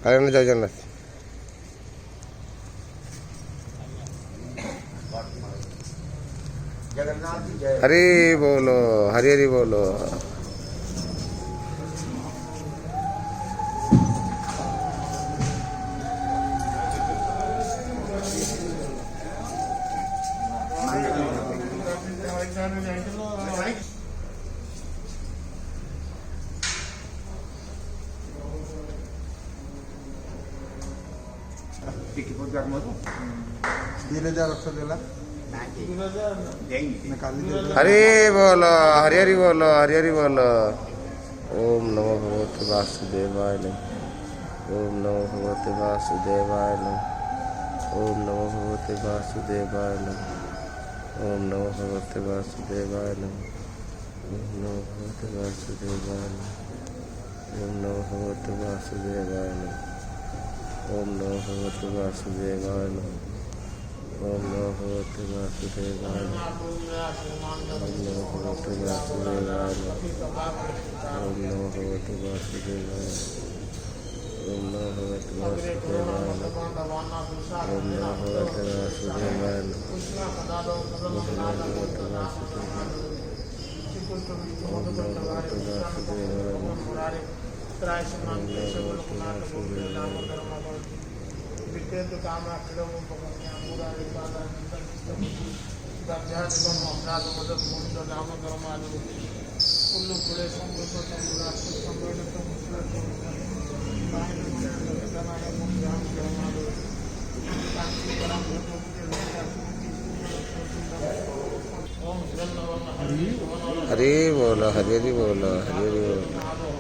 कल्याण जय जगन्नाथ। हरि बोलो, हरि हरि बोलो। हरि बोलो, हरि हरि बोलो, हरि हरि बोलो। ओम नमो भगवते वासुदेवाय नमः। ओम नमो भगवते वासुदेवाय नमः। ओम नमो भगवते वासुदेवाय नमः। ओम नमो भगवते वासुदेवाय नमः। ओम नमो भगवते वासुदेवाय नमः। ओम नमो भगवते वासुदेवाय नमः। ओम नमो भगवते वासुदेवाय नमः। ओम नमो भगवते वासुदेवाय नमः। ओम नमो भगवते वासुदेवाय नमः। ओम नमो भगवते वासुदेवाय नमः। ओम नमो भगवते वासुदेवाय नमः। ओम नमो भगवते वासुदेवाय नमः। ओम नमो भगवते वासुदेवाय नमः। ओम नमो भगवते वासुदेवाय नमः। हरि बोलो, हरि हरि बोलो, हरि हरि बोलो।